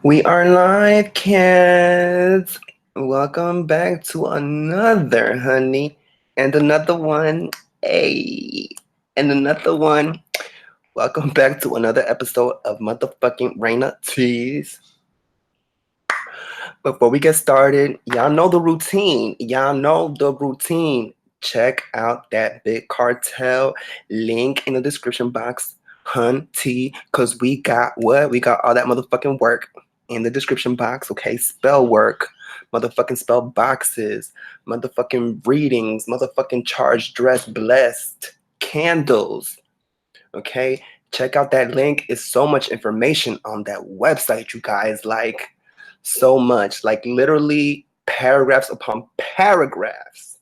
We are live, kids. Welcome back to another honey and another one. Hey, and another one. Welcome back to another episode of motherfucking Raina Teas. Before we get started, y'all know the routine. Check out that Big Cartel link in the description box, hun T, because we got what? We got all that motherfucking work in the description box, okay? Spell work, motherfucking spell boxes, motherfucking readings, motherfucking charged, dressed, blessed, candles, okay? Check out that link. It's so much information on that website, you guys. Like, so much. Like, literally paragraphs upon paragraphs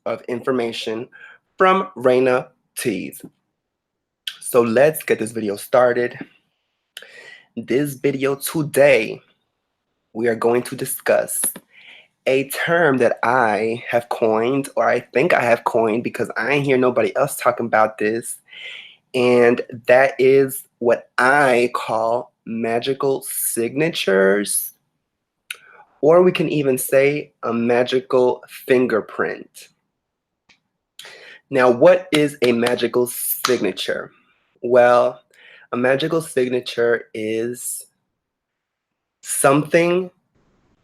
of information from Raina Teas. So let's get this video started. This video today, we are going to discuss a term that I have coined, or I think I have coined because I ain't hear nobody else talking about this. And that is what I call magical signatures, or we can even say a magical fingerprint. Now, what is a magical signature? Well, a magical signature is something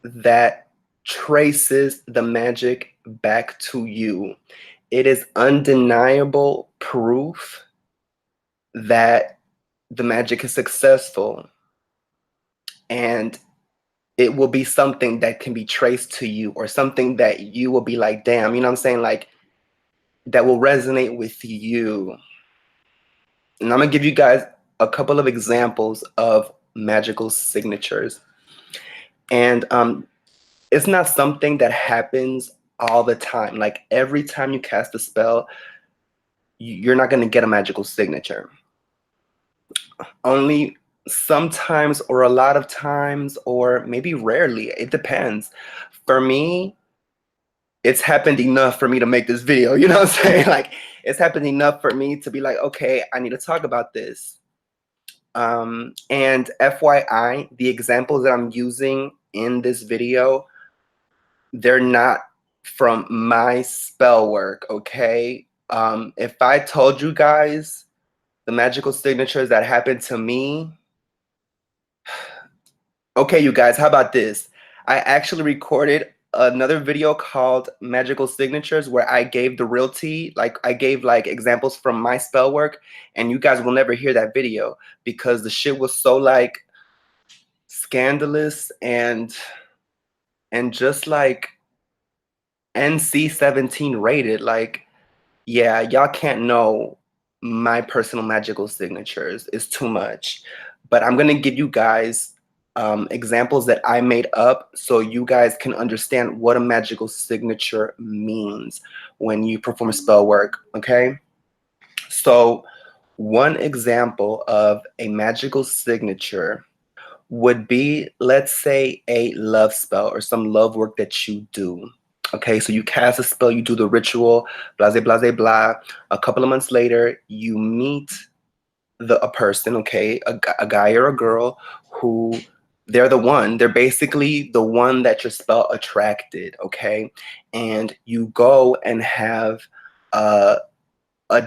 that traces the magic back to you. It is undeniable proof that the magic is successful, and it will be something that can be traced to you, or something that you will be like, damn, you know what I'm saying? Like, that will resonate with you. And I'm gonna give you guys a couple of examples of magical signatures. And it's not something that happens all the time. Like, every time you cast a spell, you're not gonna get a magical signature. Only sometimes, or a lot of times, or maybe rarely. It depends. For me, it's happened enough for me to make this video. You know what I'm saying? Like, it's happened enough for me to be like, okay, I need to talk about this. And FYI, the examples that I'm using in this video, they're not from my spell work, okay? If I told you guys the magical signatures that happened to me, okay, you guys, how about this? I actually recorded another video called Magical Signatures where I gave the real tea. Like, I gave like examples from my spell work, and you guys will never hear that video because the shit was so like scandalous and just like NC-17 rated. Like, yeah, y'all can't know my personal magical signatures. It's too much. But I'm gonna give you guys examples that I made up so you guys can understand what a magical signature means when you perform spell work, okay? So one example of a magical signature would be, let's say, a love spell or some love work that you do. Okay, so you cast a spell, you do the ritual, blah, blah, blah, blah. A couple of months later, you meet a person, okay, a guy or a girl who they're the one. They're basically the one that your spell attracted, okay? And you go and have a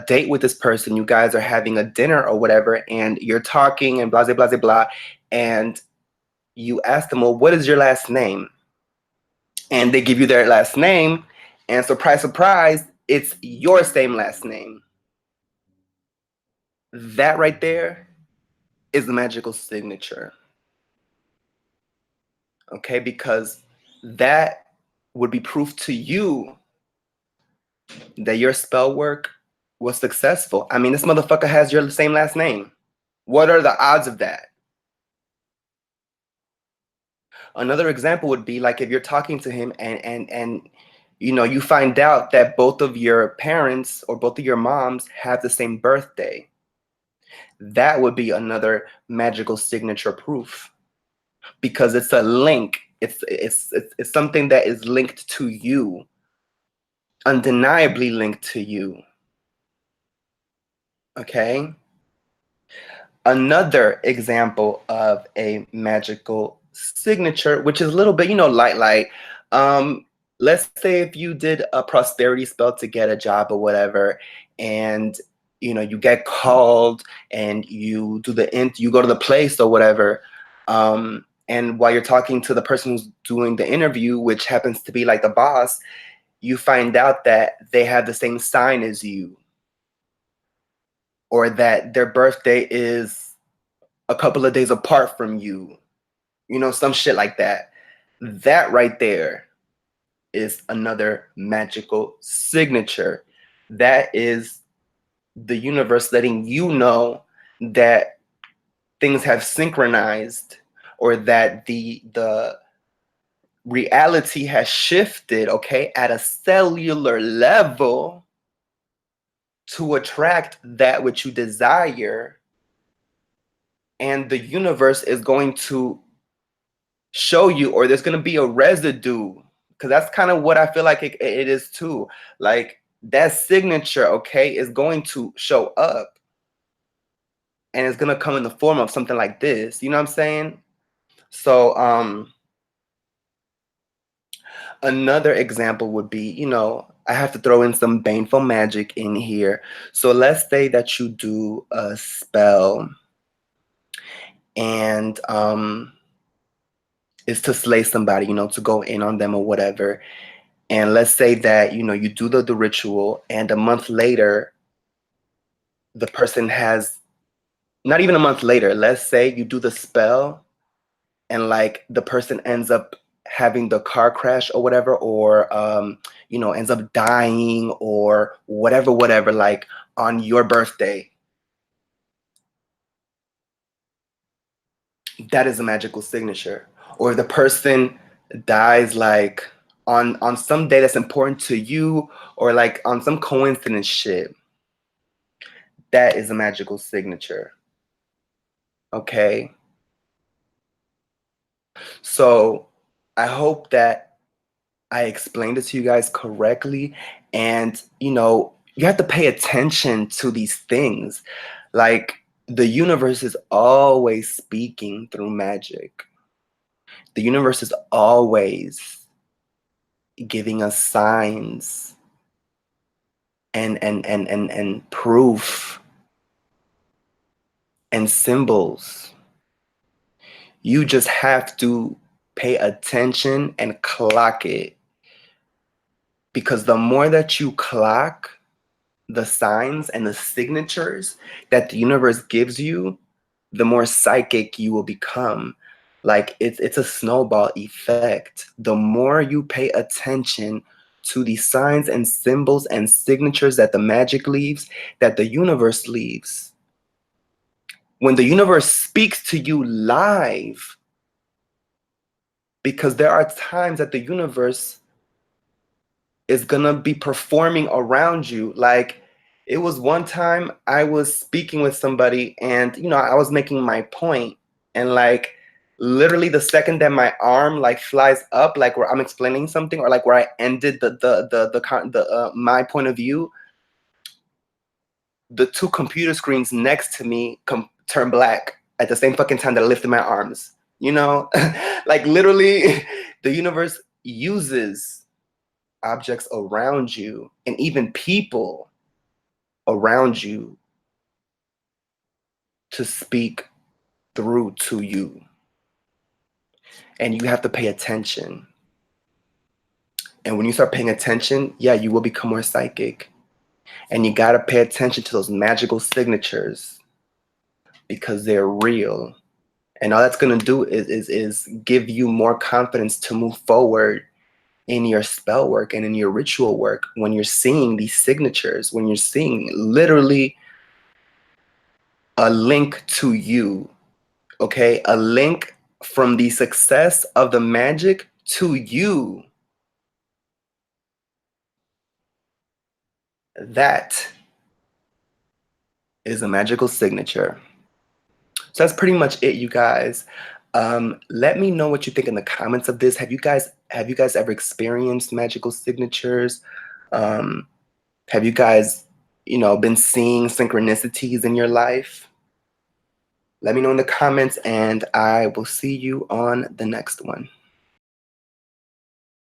date with this person. You guys are having a dinner or whatever, and you're talking and blah, blah, blah, blah. And you ask them, well, what is your last name? And they give you their last name, and surprise, surprise, it's your same last name. That right there is the magical signature. Okay, because that would be proof to you that your spell work was successful. I mean, this motherfucker has your same last name. What are the odds of that? Another example would be like if you're talking to him and you know, you find out that both of your parents or both of your moms have the same birthday. That would be another magical signature proof because it's a link. It's something that is linked to you, undeniably linked to you. Okay? Another example of a magical signature, which is a little bit, light. Um, let's say if you did a prosperity spell to get a job or whatever, and you get called and you go to the place or whatever, and while you're talking to the person who's doing the interview, which happens to be like the boss, you find out that they have the same sign as you, or that their birthday is a couple of days apart from you, some shit like that. That right there is another magical signature. That is the universe letting you know that things have synchronized, or that the reality has shifted, okay, at a cellular level to attract that which you desire. And the universe is going to show you, or there's going to be a residue, because that's kind of what I feel like it is too. Like, that signature, okay, is going to show up, and it's going to come in the form of something like this. You know what I'm saying? So another example would be, I have to throw in some baneful magic in here. So let's say that you do a spell, and it's to slay somebody, to go in on them or whatever. And let's say that, you do the ritual, and a month later, the person has, not even a month later, let's say you do the spell, and like the person ends up having the car crash or whatever, or, ends up dying or whatever, like on your birthday. That is a magical signature. Or if the person dies like on some day that's important to you, or like on some coincidence shit, that is a magical signature. Okay? So I hope that I explained it to you guys correctly. And, you have to pay attention to these things. Like, the universe is always speaking through magic. The universe is always giving us signs and proof and symbols. You just have to pay attention and clock it. Because the more that you clock the signs and the signatures that the universe gives you, the more psychic you will become. Like, it's a snowball effect. The more you pay attention to the signs and symbols and signatures that the magic leaves, that the universe leaves. When the universe speaks to you live, because there are times that the universe is gonna be performing around you. Like, it was one time I was speaking with somebody, and I was making my point, and like literally the second that my arm like flies up, like where I'm explaining something, or like where I ended my point of view, the two computer screens next to me turn black at the same fucking time that I lifted my arms. Like, literally, the universe uses objects around you and even people around you to speak through to you. And you have to pay attention. And when you start paying attention, yeah, you will become more psychic. And you got to pay attention to those magical signatures, because they're real. And all that's going to do is give you more confidence to move forward in your spell work and in your ritual work, when you're seeing these signatures, when you're seeing literally a link to you, okay? A link from the success of the magic to you. That is a magical signature. So that's pretty much it, you guys. Let me know what you think in the comments of this. Have you guys ever experienced magical signatures? Have you guys, been seeing synchronicities in your life? Let me know in the comments, and I will see you on the next one.